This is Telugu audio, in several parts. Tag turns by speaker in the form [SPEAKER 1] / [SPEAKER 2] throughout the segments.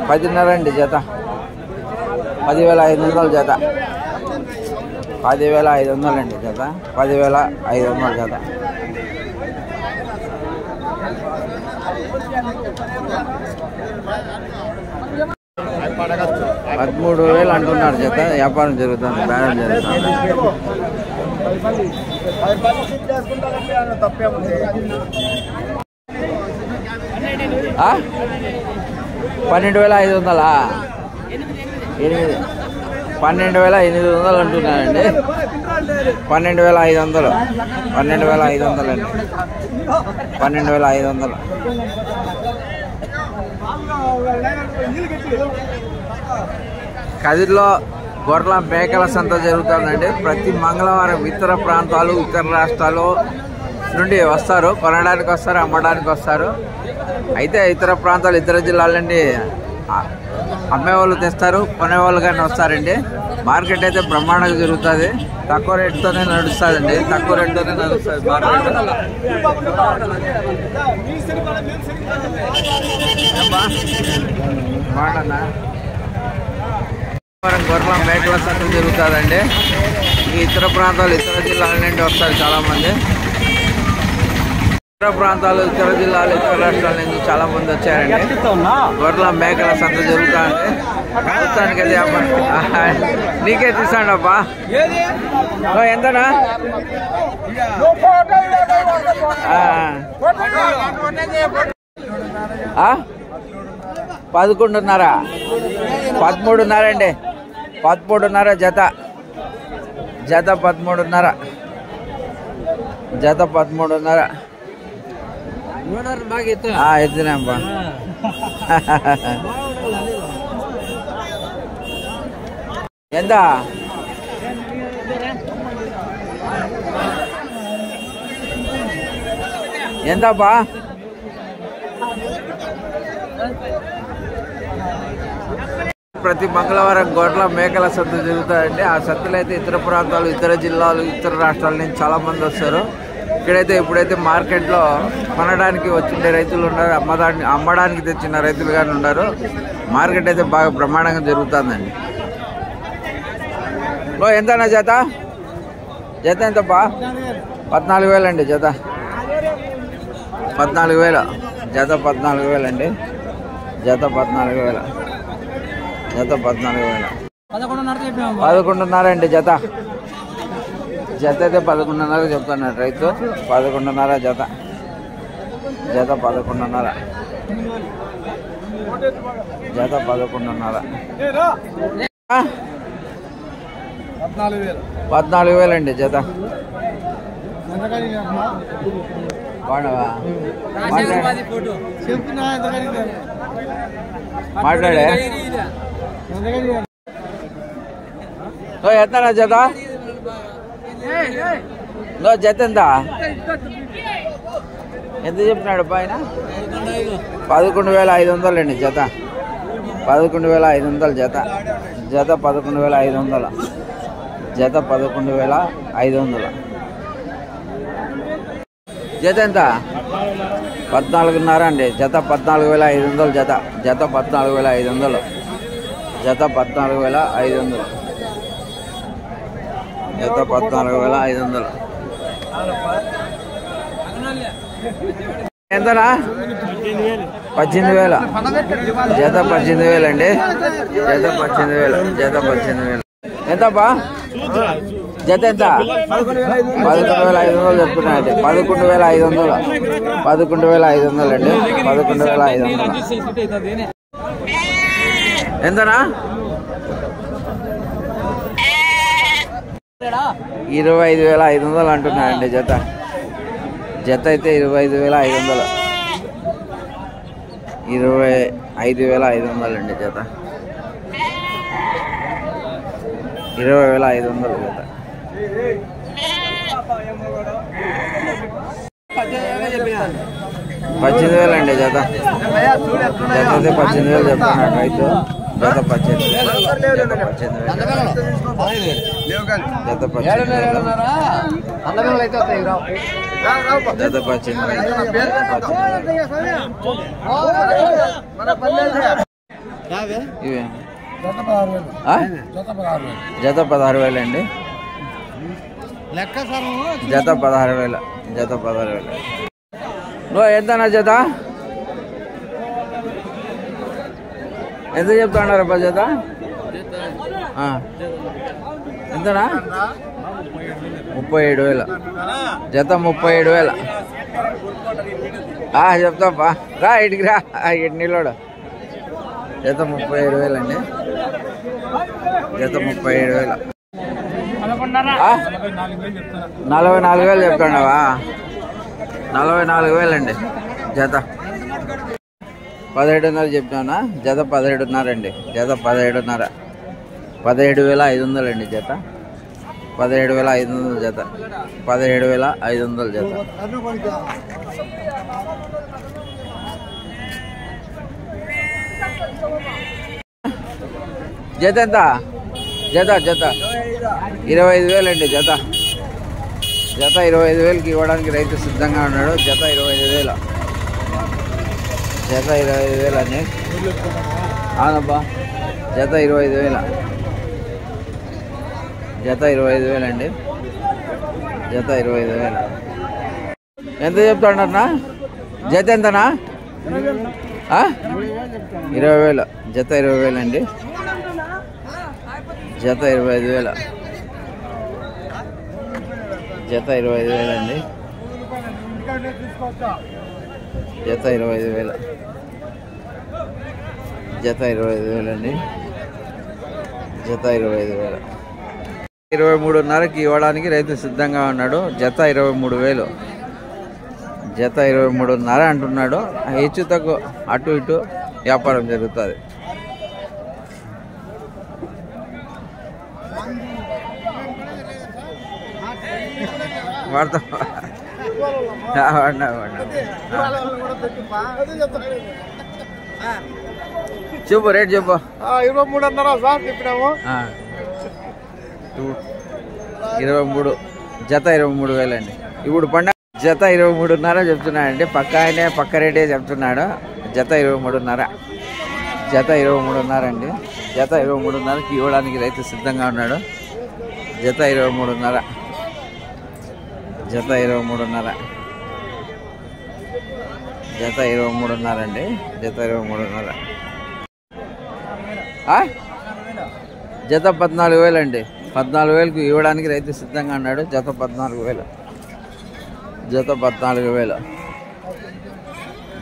[SPEAKER 1] 10,500 అండి జత. 10,500 జత. 10,500 అండి జత. 10,500 జత. 13,000 అంటున్నారు జత. వ్యాపారం జరుగుతుంది, బేరం జరుగుతుంది. 12,500 12,800 అంటున్నారండి. 12,500 అండి. 12,500. కదిరిలో గొర్రెల మేకల సంత జరుగుతుందండి. ప్రతి మంగళవారం ఇతర ప్రాంతాలు, ఇతర రాష్ట్రాలు నుండి వస్తారు, కొనడానికి వస్తారు, అమ్మడానికి వస్తారు. అయితే ఇతర ప్రాంతాలు, ఇతర జిల్లాల నుండి అమ్మేవాళ్ళు తెస్తారు, కొనేవాళ్ళు కానీ వస్తారండి. మార్కెట్ అయితే బ్రహ్మాండంగా జరుగుతుంది. తక్కువ రేటుతోనే నడుస్తుందండి. తక్కువ రేటుతోనే నడుస్తుంది మార్కెట్. బాగుందన్నా. గొర్రెల మేకల సంత జరుగుతుందండి. ఈ ఇతర ప్రాంతాలు, ఇతర జిల్లాల నుండి వస్తారు చాలామంది. ఇతర ప్రాంతాలు, ఇతర జిల్లాలు, ఇతర రాష్ట్రాల నుంచి చాలా మంది వచ్చారండి. గొర్రెల మేకల సంత జరుగుతుంది. మొత్తానికి అది నీకే తీసాడు అబ్బా. ఎంతనా? 11,500. 13,500 అండి. 13,500 జత. జత 13,500. జత 13,500. ఎత్తినాంబా. ఎంత? ఎంతబ్బా? ప్రతి మంగళవారం గొర్రెల మేకల సంత జరుగుతాయండి. ఆ సంతలో అయితే ఇతర ప్రాంతాలు, ఇతర జిల్లాలు, ఇతర రాష్ట్రాల నుంచి చాలా మంది వస్తారు. ఇక్కడైతే ఇప్పుడైతే మార్కెట్లో కొనడానికి వచ్చిండే రైతులు ఉన్నారు, అమ్మడానికి తెచ్చిన రైతులు కానీ ఉన్నారు. మార్కెట్ అయితే బాగా బ్రహ్మాండంగా జరుగుతుందండి. ఎంతనా జత? జత ఎంతబ్బా? 14,000 అండి జత. 14,000. జత 14,000 అండి. జత 14,000. జత 14,000. 11,500 అండి జత. జత అయితే 11,500 చెప్తున్నాడు రైతు. 11,500 జత. జత 11,500. జత 11,500. 14,000 అండి జత. బాగున్నావా? మాట్లాడే ఎంత జత? జత ఎంత? ఎంత చెప్పినాడు పైన? 11,500 అండి జత. 11,500 జత. జత 11,500. జత 11,500. జత ఎంత? 14,500 అండి జత. 14,500 జత. జత 14,500. జత 14,500. జత 14,500. ఎంతనా? 18,000. జత 18,000 అండి. జత 18,000. జత 18,000. ఎంతబ్బా? జత ఎంత? 11,500 చెప్తున్నాయండి. 11,500. 11,500 అండి. 11,500. ఎంతనా? 25,500 అంటున్నాయండి జత. జత అయితే 25,500. 25,500 అండి జత. 20,500 జత. 18,000 అండి జత. జత అయితే 18,000 చెప్తున్నాడు రైతు. జత 18,000 జత 18,000 జత 18,000 ఇవే జత 16,000 అండి. జత 16,000 జత 16,000 నువ్వు ఎంతనా జత ఎంత చెప్తాడారబ్బా జత ఎంతనా 37,000 జత 37,000 చెప్తాపా రా ఇటుకి రా ఇటు నిలడు జత 37,000 అండి. జత 37,000 44,000 చెప్తాడావా 44,000 అండి జత 17,500 చెప్తానా జత 17,500 అండి. జత 17,500 17,500 అండి జత 17,500 జత 17,500 జత జత ఎంత జత జత 25,000 అండి జత జత 25,000కి ఇవ్వడానికి రైతు సిద్ధంగా ఉన్నాడు. జత 25,000 జత 25,000 అండి. అవునబ్బా జత 25,000 జత 25,000 అండి. జత 25,000 ఎంత చెప్తాడన్నా జత ఎంతనా 20,000 జత 20,000 అండి. జత 25,000 జత 25,000 అండి. జత 25,000 జత 25,000 అండి. జత 25,000 23,500కి ఇవ్వడానికి రైతు సిద్ధంగా ఉన్నాడు. జత 23,000 జత 23,500 అంటున్నాడు. హెచ్చు తక్కువ అటు ఇటు వ్యాపారం జరుగుతుంది. వాడతా చెప్పు రేట్ చెప్పు 23 జత 23,000 అండి. ఇప్పుడు పండుగ జత 23,500 చెప్తున్నాడండి. పక్క ఆయనే పక్క రేటే చెప్తున్నాడు. జత 23,500 జత 23,500 అండి. జత 23,500కి ఇవ్వడానికి రైతు సిద్ధంగా ఉన్నాడు. జత 23,500 జత 23,500 జత 23,500 అండి. జత 23,500 జత 14,000 అండి. 14,000కి ఇవ్వడానికి రైతు సిద్ధంగా ఉన్నాడు. జత 14,000 జత 14,000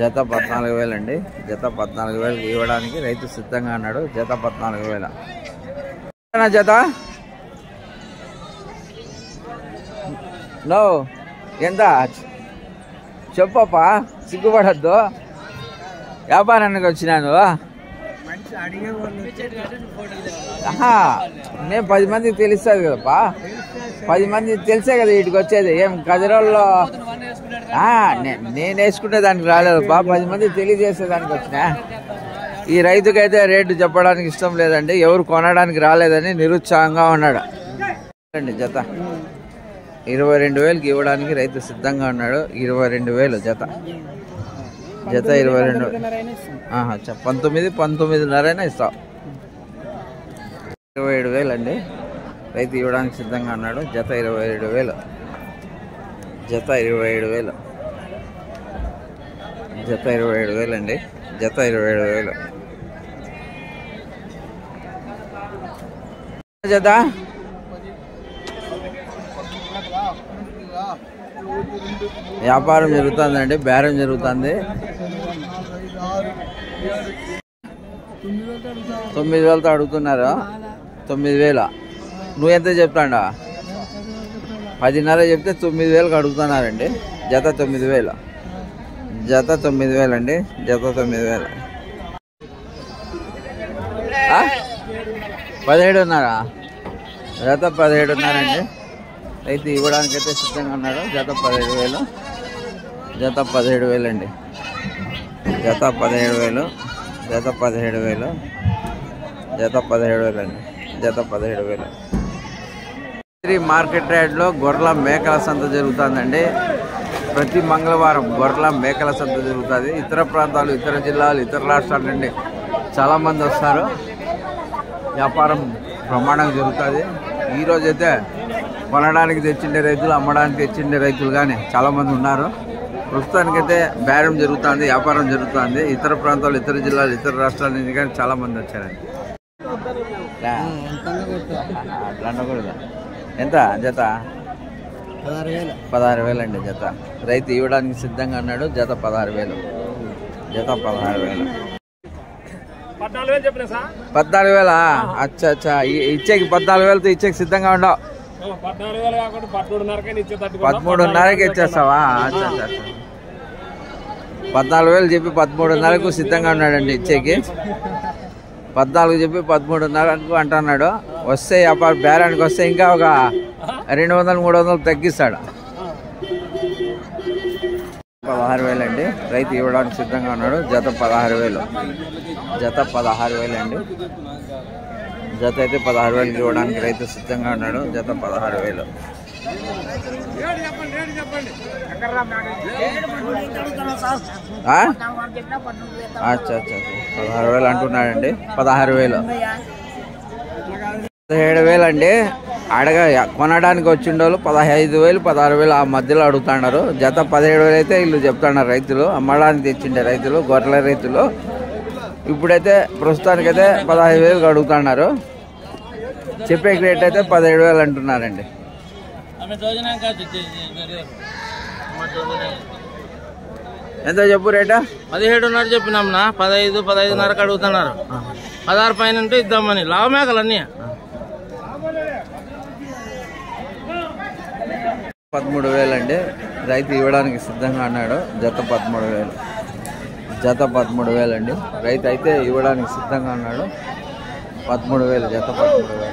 [SPEAKER 1] జత 14,000 అండి. జత 14,000కి ఇవ్వడానికి రైతు సిద్ధంగా ఉన్నాడు. జత 14,000 జత నో ఎంత చెప్పప్పా సిగ్గుపడద్దు. వ్యాపారానికి వచ్చినాను. నేను 10 మందికి తెలుస్తుంది కదప్పా. 10 మంది తెలిసే కదా వీటికి వచ్చేది. ఏం కదిరోల్లో నేను వేసుకునే దానికి రాలేదప్పా. 10 మంది తెలియజేసేదానికి వచ్చినా. ఈ రైతుకైతే రేటు చెప్పడానికి ఇష్టం లేదండి. ఎవరు కొనడానికి రాలేదని నిరుత్సాహంగా ఉన్నాడు అండి. జత 22,000కి ఇవ్వడానికి రైతు సిద్ధంగా ఉన్నాడు. 22,000 జత జత 22 19,500 ఇస్తావు. 27,000 అండి. రైతు ఇవ్వడానికి సిద్ధంగా ఉన్నాడు. జత 27,000 జత 27,000 జత 27,000 అండి. జత 27,000 జత వ్యాపారం జరుగుతుందండి. బేరం జరుగుతుంది. 9,000తో అడుగుతున్నారు. 9,000 నువ్వు ఎంత చెప్తాడా? 10,500 చెప్తే 9,000కి అడుగుతున్నారండి. జత 9,000 జత 9,000 అండి. జత 9,000 17,500 జత 17,500 అండి. రైతు ఇవ్వడానికైతే సిద్ధంగా ఉన్నాడు. జత 17,000 జత 17,000 అండి. జత 17,000 జత 17,000 జత 17,000 అండి. జత 17,000. మార్కెట్ యార్డ్లో గొర్రెల మేకల సంత జరుగుతుందండి. ప్రతి మంగళవారం గొర్రెల మేకల సంత జరుగుతుంది. ఇతర ప్రాంతాలు, ఇతర జిల్లాలు, ఇతర రాష్ట్రాల నుండి చాలామంది వస్తారు. వ్యాపారం బ్రహ్మాండంగా జరుగుతుంది. ఈరోజు అయితే కొనడానికి తెచ్చిండే రైతులు, అమ్మడానికి తెచ్చిండే రైతులు కానీ చాలామంది ఉన్నారు. ప్రస్తుతానికైతే బేరం జరుగుతుంది, వ్యాపారం జరుగుతుంది. ఇతర ప్రాంతాలు, ఇతర జిల్లాలు, ఇతర రాష్ట్రాల నుంచి కానీ చాలామంది వచ్చారండి. ఎంత జత? 16,000 అండి జత. రైతు ఇవ్వడానికి సిద్ధంగా అన్నాడు. జత 16,000. జత 16,000. 14,000. అచ్చా అచ్చా. ఇచ్చేకి 14,000తో ఇచ్చేకి సిద్ధంగా ఉండవు. 13,500కి ఇచ్చేస్తావా? అచ్చా అచ్చా. 14,000 చెప్పి 13,500కు సిద్ధంగా ఉన్నాడండి ఇచ్చేకి. 14 చెప్పి 13,500కు అంటున్నాడు. వస్తే వ్యాపారం బేరానికి వస్తే ఇంకా ఒక 200-300 తగ్గిస్తాడు. 16,000 అండి. రైతు ఇవ్వడానికి సిద్ధంగా ఉన్నాడు. జత 16,000. జత 16,000 అండి. జత అయితే 16,000కి ఇవ్వడానికి రైతు సిద్ధంగా ఉన్నాడు. జత 16,000. అచ్చా అచ్చా. 16,000 అంటున్నాడండి. 16,000. 17,000 అండి. కొనడానికి వచ్చిండోళ్ళు 15,000, 16,000 ఆ మధ్యలో అడుగుతున్నారు. జత 17,000 అయితే వీళ్ళు చెప్తున్నారు రైతులు. అమ్మడానికి తెచ్చిండే రైతులు, గొర్రెల రైతులు. ఇప్పుడైతే ప్రస్తుతానికైతే 15,000కి అడుగుతున్నారు. చెప్పే రేట్ అయితే 17,000 అంటున్నారండి. ఎంత చెప్పు రేటా?
[SPEAKER 2] 17,500 చెప్పినాంనా. 15,500కి అడుగుతున్నారు. 16 పైన ఉంటే ఇద్దామని. లావు మేకలన్నీ
[SPEAKER 1] 13,000 అండి. రైతు ఇవ్వడానికి సిద్ధంగా అన్నాడు. జత 13,000. జత 13,000 అండి. రైతు అయితే ఇవ్వడానికి సిద్ధంగా అన్నాడు. 13,000. జత 13,000.